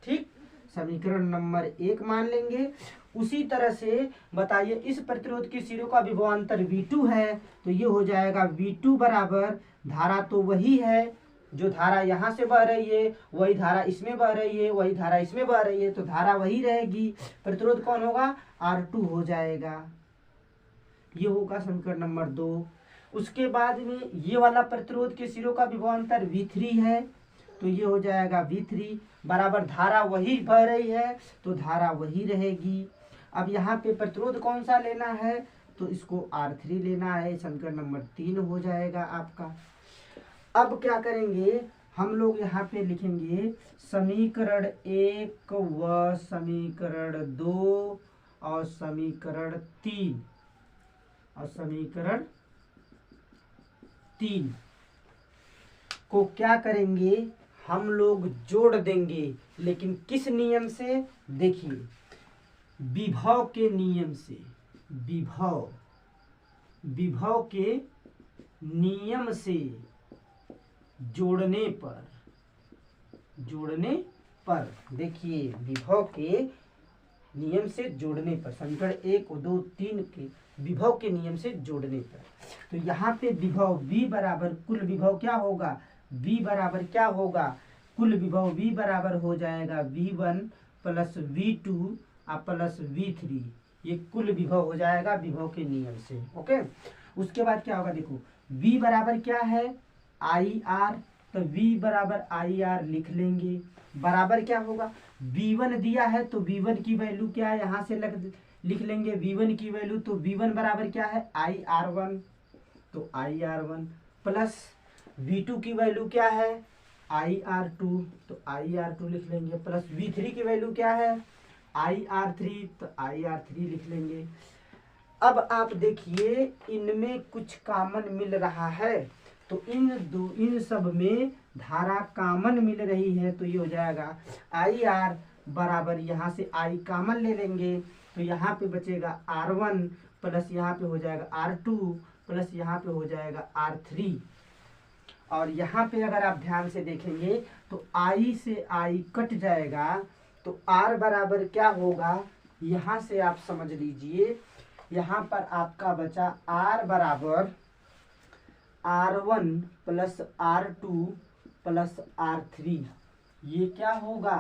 ठीक, समीकरण नंबर 1 मान लेंगे। उसी तरह से बताइए इस प्रतिरोध के सिरों का विभवांतर V2 है, तो ये हो जाएगा V2 बराबर, धारा तो वही है, जो धारा यहाँ से बह रही है वही धारा इसमें बह रही है, वही धारा इसमें बह रही है, तो धारा वही रहेगी। प्रतिरोध कौन होगा? R2 हो जाएगा। ये होगा समीकरण नंबर 2। उसके बाद में ये वाला प्रतिरोध के सिरों का विभवांतर V3 है, तो ये हो जाएगा V3 बराबर, धारा वही बह रही है तो धारा वही रहेगी। अब यहाँ पे प्रतिरोध कौन सा लेना है? तो इसको R3 लेना है। समीकरण नंबर 3 हो जाएगा आपका। अब क्या करेंगे हम लोग? यहाँ पे लिखेंगे समीकरण 1 व समीकरण 2 और समीकरण 3 और समीकरण 3 को क्या करेंगे हम लोग? जोड़ देंगे। लेकिन किस नियम से? देखिए, विभव के नियम से। विभव के नियम से जोड़ने पर देखिए, विभव के नियम से जोड़ने पर, समीकरण 1 2 3 के विभव के नियम से जोड़ने पर, तो यहाँ पे विभव V बराबर कुल विभव क्या होगा? V बराबर क्या होगा? कुल विभव V बराबर हो जाएगा V1 plus V2 plus V3। ये कुल विभव हो जाएगा विभव के नियम से। ओके, उसके बाद क्या होगा? देखो, V बराबर क्या है? IR, तो V बराबर IR लिख लेंगे। बराबर क्या होगा? V1 दिया है तो V1 की वैल्यू क्या है यहाँ से लिख लेंगे V1 की वैल्यू, तो V1 बराबर क्या है? IR1, तो IR1 प्लस V2 की वैल्यू क्या है? IR2, तो IR2 लिख लेंगे, प्लस V3 की वैल्यू क्या है? IR3, तो IR3 लिख लेंगे। अब आप देखिए इनमें कुछ कॉमन मिल रहा है, तो इन सब में धारा कॉमन मिल रही है, तो ये हो जाएगा IR बराबर, यहाँ से I कॉमन ले लेंगे तो यहाँ पे बचेगा R1 प्लस यहाँ पे हो जाएगा R2 प्लस यहाँ पे हो जाएगा R3। और यहाँ पे अगर आप ध्यान से देखेंगे तो I से I कट जाएगा, तो R बराबर क्या होगा? यहाँ से आप समझ लीजिए, यहाँ पर आपका बचा R बराबर R1 plus R2 plus R3। ये क्या होगा?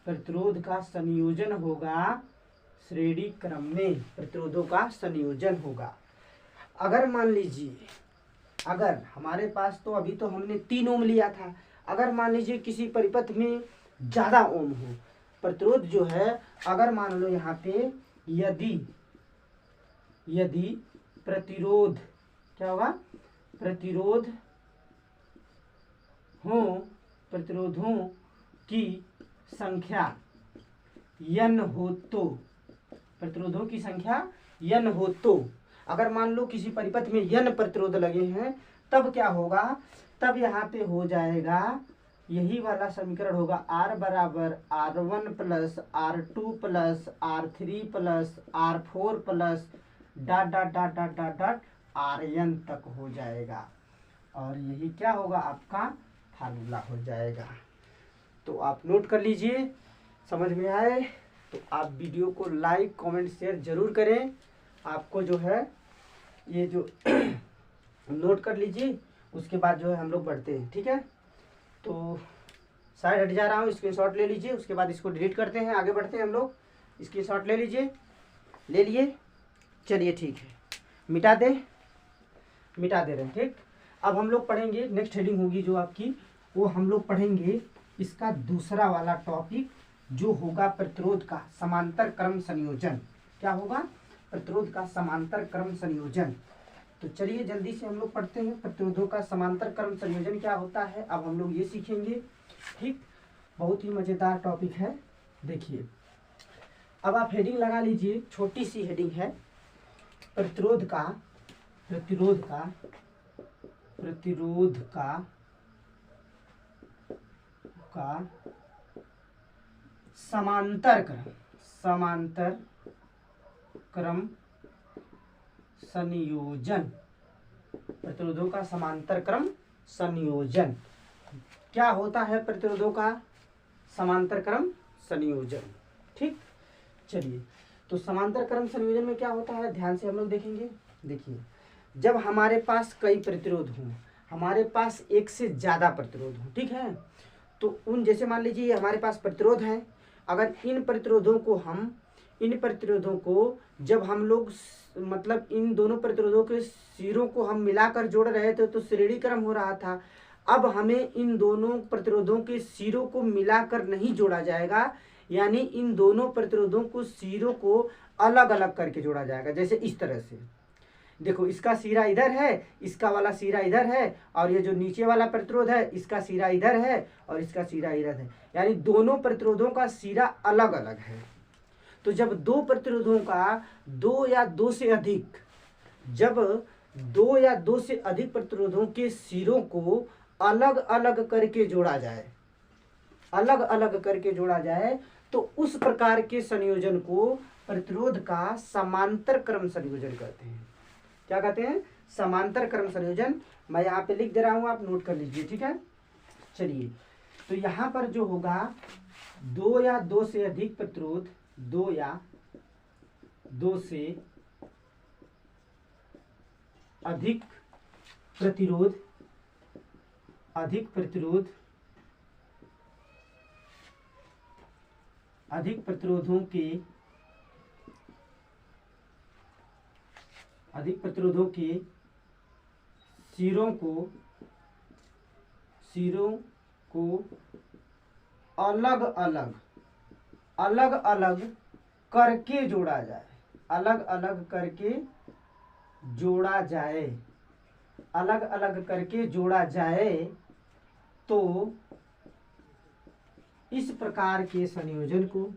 प्रतिरोध का संयोजन होगा, श्रेणी क्रम में प्रतिरोधों का संयोजन होगा। अगर मान लीजिए, अगर हमारे पास, तो अभी तो हमने 3 ओम लिया था, अगर मान लीजिए किसी परिपथ में ज़्यादा ओम हो, प्रतिरोध जो है, अगर मान लो यहाँ पे यदि प्रतिरोध क्या होगा? प्रतिरोधों की संख्या n हो तो, प्रतिरोधों की संख्या n हो तो, अगर मान लो किसी परिपथ में n प्रतिरोध लगे हैं, तब क्या होगा? तब यहाँ पे हो जाएगा, यही वाला समीकरण होगा, R बराबर R1 plus R2 plus R3 plus R4 plus dot dot dot dot dot dot Rn तक हो जाएगा। और यही क्या होगा? आपका फार्मूला हो जाएगा। तो आप नोट कर लीजिए, समझ में आए तो आप वीडियो को लाइक कमेंट शेयर जरूर करें। आपको जो है ये जो नोट कर लीजिए, उसके बाद जो है हम लोग बढ़ते हैं। ठीक है, तो साइड हट जा रहा हूँ, स्क्रीनशॉट ले लीजिए, उसके बाद इसको डिलीट करते हैं, आगे बढ़ते हैं हम लोग। स्क्रीनशॉट ले लीजिए, ले लिए, चलिए ठीक है, मिटा दे रहे हैं। ठीक, अब हम लोग पढ़ेंगे, नेक्स्ट हेडिंग होगी जो आपकी, वो हम लोग पढ़ेंगे इसका दूसरा वाला टॉपिक जो होगा प्रतिरोध का समांतर क्रम संयोजन। क्या होगा? प्रतिरोध का समांतर क्रम संयोजन। तो चलिए जल्दी से हम लोग पढ़ते हैं प्रतिरोधों का समांतर क्रम संयोजन क्या होता है। अब हम लोग ये सीखेंगे। ठीक, बहुत ही मजेदार टॉपिक है। देखिए, अब आप हेडिंग लगा लीजिए, छोटी सी हेडिंग है, प्रतिरोध का समांतर क्रम संयोजन। प्रतिरोधों का समांतर क्रम संयोजन क्या होता है? प्रतिरोधों का समांतर क्रम संयोजन। ठीक, चलिए, तो समांतर क्रम संयोजन में क्या होता है, ध्यान से हम लोग देखेंगे। देखिए, जब हमारे पास कई प्रतिरोध हों, हमारे पास एक से ज़्यादा प्रतिरोध हों, ठीक है, तो उन, जैसे मान लीजिए हमारे पास प्रतिरोध हैं, अगर इन प्रतिरोधों को जब हम लोग मतलब इन दोनों प्रतिरोधों के सिरों को हम मिलाकर जोड़ रहे थे तो श्रेणी क्रम हो रहा था। अब हमें इन दोनों प्रतिरोधों के सिरों को मिलाकर नहीं जोड़ा जाएगा, यानी इन दोनों प्रतिरोधों को सिरों को अलग अलग करके जोड़ा जाएगा। जैसे इस तरह से देखो, इसका सिरा इधर है, इसका वाला सिरा इधर है, और ये जो नीचे वाला प्रतिरोध है इसका सिरा इधर है और इसका सिरा इधर है, यानी दोनों प्रतिरोधों का सिरा अलग अलग है। तो जब दो प्रतिरोधों का दो या दो से अधिक प्रतिरोधों के सिरों को अलग अलग करके जोड़ा जाए तो उस प्रकार के संयोजन को प्रतिरोध का समांतर क्रम संयोजन कहते हैं। क्या कहते हैं? समांतर क्रम संयोजन। मैं यहाँ पे लिख दे रहा हूँ, आप नोट कर लीजिए। ठीक है, चलिए, तो यहाँ पर जो होगा, दो या दो से अधिक प्रतिरोध, दो या दो से अधिक प्रतिरोधों के सिरों को अलग अलग करके जोड़ा जाए, अलग अलग करके जोड़ा जाए तो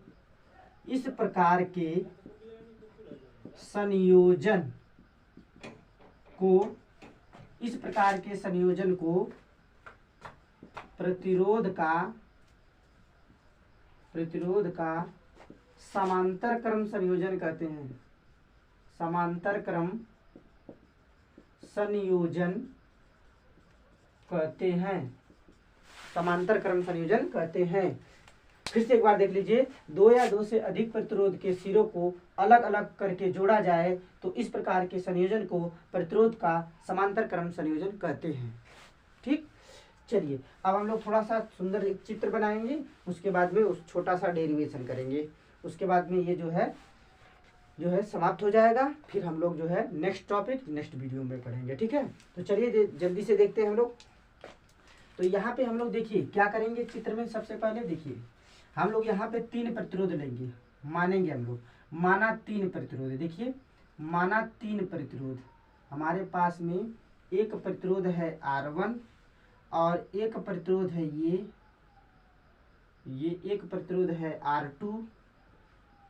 इस प्रकार के संयोजन को प्रतिरोध का समांतर क्रम संयोजन कहते हैं। समांतर क्रम संयोजन कहते हैं। फिर से एक बार देख लीजिए, दो या दो से अधिक प्रतिरोध के सिरों को अलग अलग करके जोड़ा जाए तो इस प्रकार के संयोजन को प्रतिरोध का समांतर क्रम संयोजन कहते हैं। ठीक, चलिए, अब हम लोग थोड़ा सा सुंदर एक चित्र बनाएंगे, उसके बाद में उस छोटा सा डेरिवेशन करेंगे, उसके बाद में ये जो है समाप्त हो जाएगा। फिर हम लोग जो है नेक्स्ट टॉपिक नेक्स्ट वीडियो में पढ़ेंगे। ठीक है, तो चलिए जल्दी से देखते हैं हम लोग। तो यहाँ पे हम लोग देखिए क्या करेंगे चित्र में। सबसे पहले देखिए, हम लोग यहाँ पे 3 प्रतिरोध लेंगे, मानेंगे हम लोग, माना 3 प्रतिरोध। देखिए, माना 3 प्रतिरोध, हमारे पास में एक प्रतिरोध है R1 और एक प्रतिरोध है ये एक प्रतिरोध है R2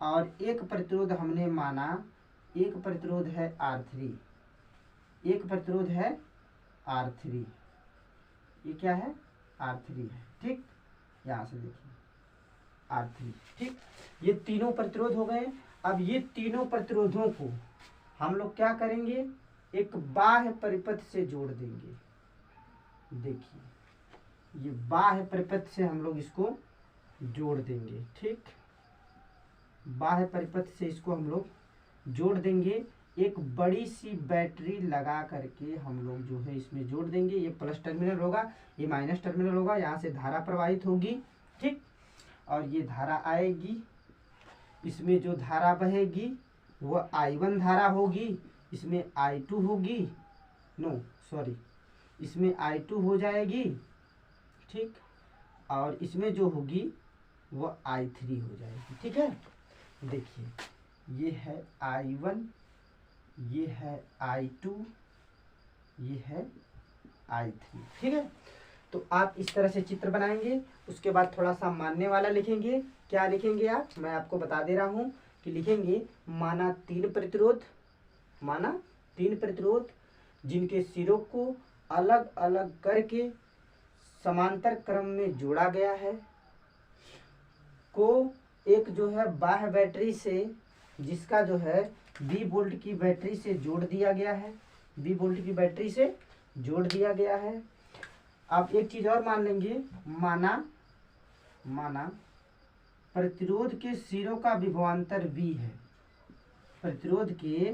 और एक प्रतिरोध हमने माना, एक प्रतिरोध है R3, ये क्या है? R3 है। ठीक, यहाँ से देखिए R3। ठीक, ये तीनों प्रतिरोध हो गए। अब ये तीनों प्रतिरोधों को हम लोग क्या करेंगे? एक बाह्य परिपथ से जोड़ देंगे। देखिए, ये बाह्य परिपथ से हम लोग इसको जोड़ देंगे। ठीक, बाह्य परिपथ से इसको हम लोग जोड़ देंगे। एक बड़ी सी बैटरी लगा करके हम लोग जो है इसमें जोड़ देंगे। ये प्लस टर्मिनल होगा, ये माइनस टर्मिनल होगा, यहाँ से धारा प्रवाहित होगी, ठीक। और ये धारा आएगी, इसमें जो धारा बहेगी वो I1 धारा होगी, इसमें I2 होगी, नो सॉरी, इसमें I2 हो जाएगी, ठीक। और इसमें जो होगी वो I3 हो जाएगी, ठीक है। देखिए ये है I1, ये है I2, ये है I3, ठीक है। तो आप इस तरह से चित्र बनाएंगे। उसके बाद थोड़ा सा मानने वाला लिखेंगे। क्या लिखेंगे आप, मैं आपको बता दे रहा हूँ कि लिखेंगे माना 3 प्रतिरोध, माना 3 प्रतिरोध जिनके सिरों को अलग अलग करके समांतर क्रम में जोड़ा गया है, को एक जो है बाह्य बैटरी से, जिसका जो है 20 वोल्ट की बैटरी से जोड़ दिया गया है, 20 वोल्ट की बैटरी से जोड़ दिया गया है। आप एक चीज और मान लेंगे, माना प्रतिरोध के सिरों का विभवांतर V है, प्रतिरोध के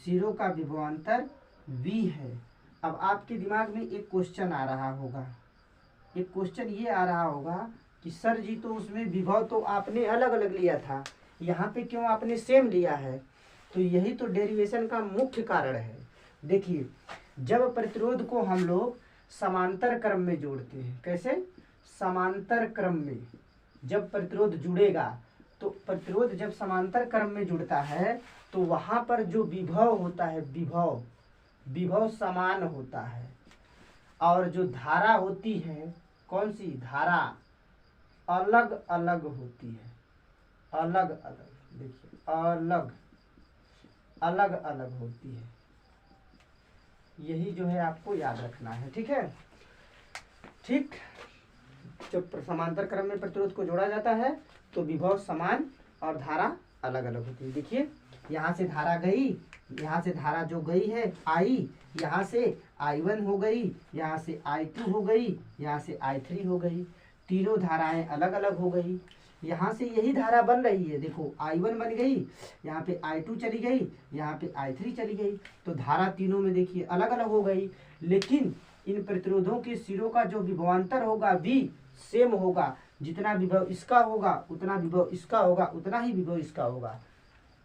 सिरों का विभवांतर V है। अब आपके दिमाग में एक क्वेश्चन आ रहा होगा, एक क्वेश्चन ये आ रहा होगा कि सर जी तो उसमें विभव तो आपने अलग अलग लिया था, यहाँ पे क्यों आपने सेम लिया है? तो यही तो डेरिवेशन का मुख्य कारण है। देखिए जब प्रतिरोध को हम लोग समांतर क्रम में जोड़ते हैं, कैसे? समांतर क्रम में जब प्रतिरोध जुड़ेगा, तो प्रतिरोध जब समांतर क्रम में जुड़ता है तो वहां पर जो विभव होता है, विभव समान होता है, और जो धारा होती है, कौन सी धारा, अलग अलग होती है, अलग अलग, देखिए अलग अलग होती है। यही जो है आपको याद रखना है, ठीक है। ठीक, जब समांतर क्रम में प्रतिरोध को जोड़ा जाता है तो विभव समान और धारा अलग अलग होती है। देखिए यहाँ से धारा गई, यहाँ से धारा जो गई है I, यहाँ से I1 हो गई, यहाँ से I2 हो गई, यहाँ से I3 हो गई, तीनों धाराएं अलग अलग हो गई। यहाँ से यही धारा बन रही है, देखो I1 बन गई, यहाँ पे I2 चली गई, यहाँ पे I3 चली गई, तो धारा तीनों में देखिए अलग अलग हो गई। लेकिन इन प्रतिरोधों के सिरों का जो विभवांतर होगा V सेम होगा, जितना विभव इसका होगा उतना विभव इसका होगा, उतना ही विभव इसका होगा।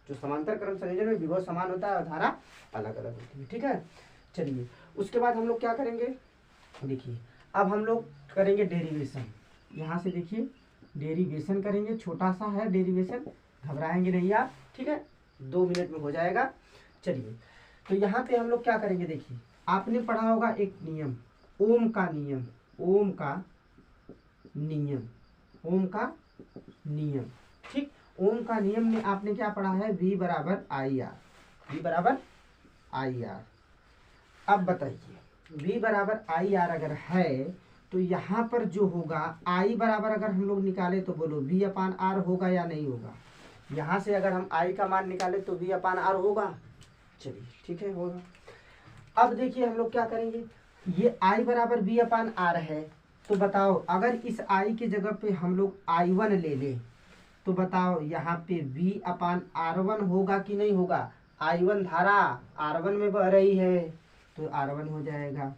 जो समांतर क्रम संयोजन में विभव समान होता है और धारा अलग अलग होती है, ठीक है। चलिए उसके बाद हम लोग क्या करेंगे, देखिए अब हम लोग करेंगे डेरिवेशन। यहाँ से देखिए डेरिवेशन करेंगे, छोटा सा है डेरिवेशन, घबराएंगे नहीं आप, ठीक है, 2 मिनट में हो जाएगा। चलिए तो यहाँ पे हम लोग क्या करेंगे, देखिए आपने पढ़ा होगा एक नियम, ओम का नियम, ओम का नियम, ओम का नियम, ठीक। ओम का नियम में आपने क्या पढ़ा है, V बराबर आई आर, V बराबर आई आर। अब बताइए V बराबर आई आर अगर है तो यहाँ पर जो होगा I बराबर अगर हम लोग निकाले तो बोलो V अपान आर होगा या नहीं होगा? यहाँ से अगर हम I का मान निकाले तो V अपान आर होगा। चलिए ठीक है, होगा। अब देखिए हम लोग क्या करेंगे, ये I बराबर V अपान आर है, तो बताओ अगर इस I की जगह पे हम लोग I1 ले लें तो बताओ यहाँ पे V अपान R1 होगा कि नहीं होगा? I1 धारा R1 में बह रही है तो R1 हो जाएगा,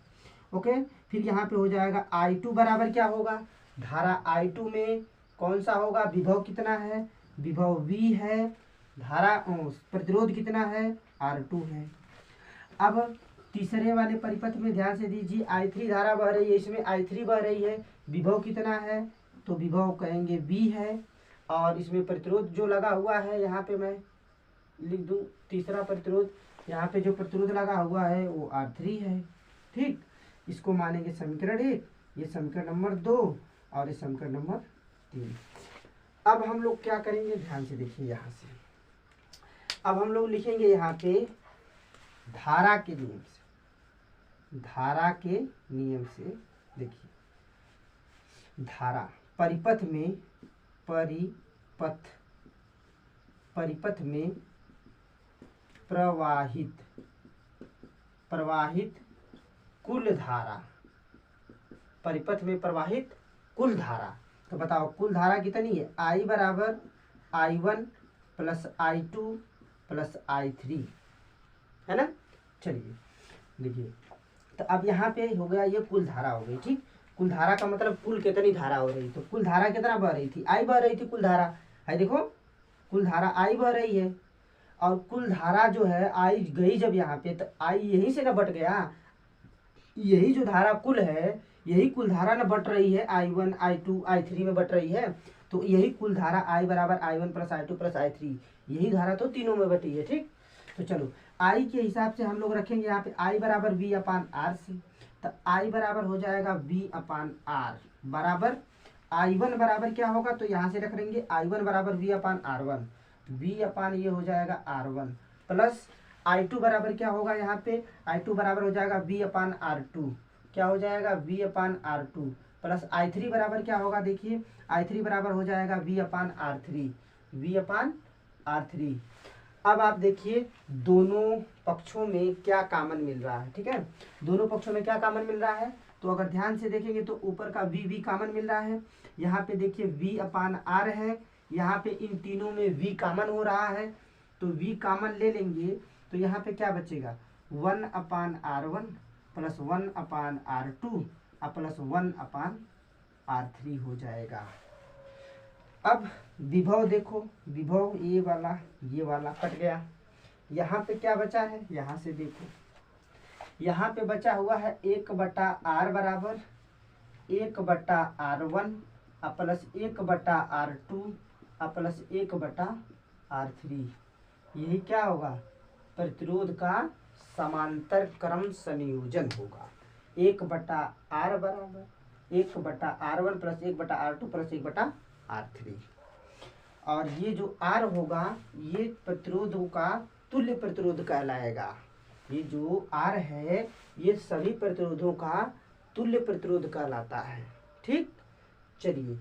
ओके। फिर यहाँ पे हो जाएगा I2 बराबर क्या होगा, धारा I2 में कौन सा होगा, विभव कितना है, विभव V है, धारा प्रतिरोध कितना है, R2 है। अब तीसरे वाले परिपथ में ध्यान से दीजिए, I3 धारा बह रही है, इसमें I3 बह रही है, विभव कितना है, तो विभव कहेंगे V है, और इसमें प्रतिरोध जो लगा हुआ है, यहाँ पे मैं लिख दूं तीसरा प्रतिरोध, यहाँ पे जो प्रतिरोध लगा हुआ है वो R3 है, ठीक। इसको मानेंगे समीकरण 1, ये समीकरण नंबर 2 और ये समीकरण नंबर 3। अब हम लोग क्या करेंगे, ध्यान से देखिए, यहाँ से अब हम लोग लिखेंगे यहाँ पे धारा के नियम से, धारा के नियम से देखिए धारा परिपथ में, परिपथ में प्रवाहित कुल धारा, परिपथ में प्रवाहित कुल धारा। तो बताओ कुल धारा कितनी है, I बराबर I1 plus I2 plus I3, है ना। चलिए देखिए, तो अब यहाँ पे हो गया ये कुल धारा हो गई, ठीक। कुल धारा का मतलब कुल कितनी धारा हो रही, तो कुल धारा कितना बह रही थी, आई बह रही थी कुल धारा, है देखो कुल धारा आई बह रही है। और कुल धारा जो है आई गई जब यहाँ पे, तो आई यहीं से ना बट गया, यही जो धारा कुल है यही कुल धारा ना बट रही है, I1 I2 I3 में बट रही है। तो यही कुल धारा I बराबर I1 plus I2 plus I3, यही धारा तो तीनों में बटी है, ठीक। तो चलो I के हिसाब से हम लोग रखेंगे यहाँ पे I बराबर V अपान R से, तो I बराबर हो जाएगा V अपान R बराबर I1 बराबर क्या होगा, तो यहाँ से रख लेंगे I1 बराबर V अपान R1, V अपान ये हो जाएगा R1 प्लस I2 बराबर क्या होगा, यहाँ पे I2 बराबर हो जाएगा V अपान R2, क्या हो जाएगा V अपान R2 प्लस I3 बराबर क्या होगा, देखिए I3 बराबर हो जाएगा V अपान R3, V अपान R3। अब आप देखिए दोनों पक्षों में क्या कॉमन मिल रहा है, ठीक है। दोनों पक्षों में क्या कॉमन मिल रहा है, तो अगर ध्यान से देखेंगे तो ऊपर का V कॉमन मिल रहा है, यहाँ पे देखिए V अपान R है, यहाँ पे इन तीनों में V कॉमन हो रहा है, तो V कॉमन ले लेंगे तो यहाँ पे क्या बचेगा 1 अपान R1 प्लस 1 अपान R2 प्लस 1 अपान R3 हो जाएगा। अब विभव देखो, विभव ये वाला कट गया, यहाँ पे क्या बचा है, यहाँ से देखो यहाँ पे बचा हुआ है 1/R बराबर 1/R1 plus 1/R2 plus 1/R3, यही क्या होगा प्रतिरोध का समांतर क्रम संयोजन होगा। 1/R बराबर 1/R1 plus 1/R2 plus 1/R3, और ये जो R होगा ये प्रतिरोधों का तुल्य प्रतिरोध कहलाएगा। ये जो R है ये सभी प्रतिरोधों का तुल्य प्रतिरोध कहलाता है, ठीक। चलिए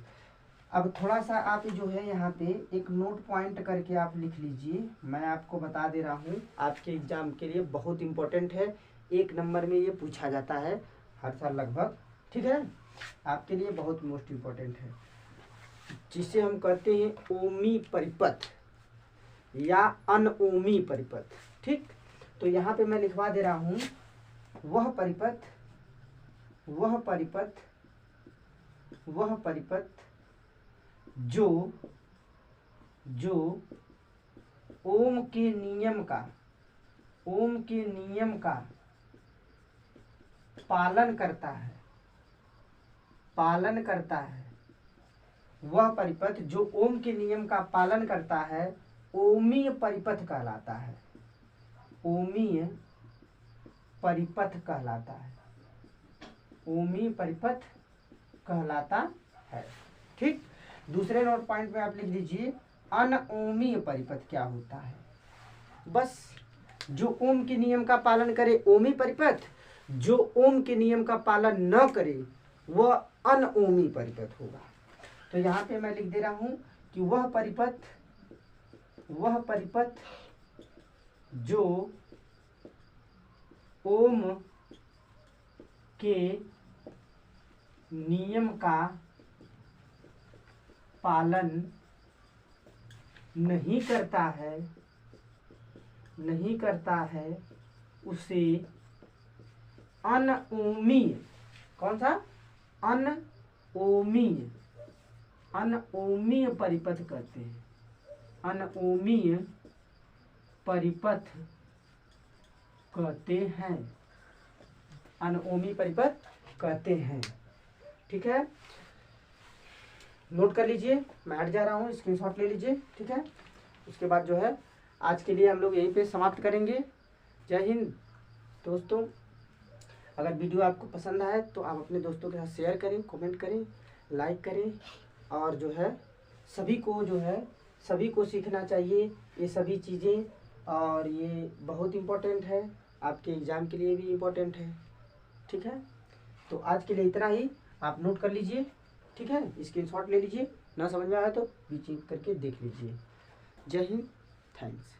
अब थोड़ा सा आप जो है यहाँ पे एक नोट पॉइंट करके आप लिख लीजिए, मैं आपको बता दे रहा हूँ आपके एग्जाम के लिए बहुत इम्पोर्टेंट है, 1 नंबर में ये पूछा जाता है हर साल लगभग, ठीक है। आपके लिए बहुत मोस्ट इम्पोर्टेंट है, जिसे हम कहते हैं ओमी परिपथ या अनओमी परिपथ, ठीक। तो यहाँ पे मैं लिखवा दे रहा हूँ वह परिपथ जो ओम के नियम का पालन करता है, वह परिपथ जो ओम के नियम का पालन करता है ओमीय परिपथ कहलाता है, ओमीय परिपथ कहलाता है, ठीक। दूसरे नोट पॉइंट में आप लिख लीजिए अनओमीय परिपथ क्या होता है, बस जो ओम के नियम का पालन करे ओमी परिपथ, जो ओम के नियम का पालन न करे वह अनओमी परिपथ होगा। तो यहाँ पे मैं लिख दे रहा हूँ कि वह परिपथ जो ओम के नियम का पालन नहीं करता है उसे अनओमीय, कौन सा अनओमीय परिपथ कहते हैं, अनओमीय परिपथ कहते हैं, ठीक है। नोट कर लीजिए, मैं हट जा रहा हूँ, स्क्रीनशॉट ले लीजिए, ठीक है। उसके बाद जो है आज के लिए हम लोग यहीं पे समाप्त करेंगे। जय हिंद दोस्तों। अगर वीडियो आपको पसंद आए तो आप अपने दोस्तों के साथ शेयर करें, कमेंट करें, लाइक करें, और जो है सभी को सीखना चाहिए ये सभी चीज़ें, और ये बहुत इम्पोर्टेंट है, आपके एग्ज़ाम के लिए भी इम्पोर्टेंट है, ठीक है। तो आज के लिए इतना ही, आप नोट कर लीजिए, ठीक है। स्क्रीनशॉट ले लीजिए, ना समझ में आया तो बीच करके देख लीजिए। जय हिंद, थैंक्स।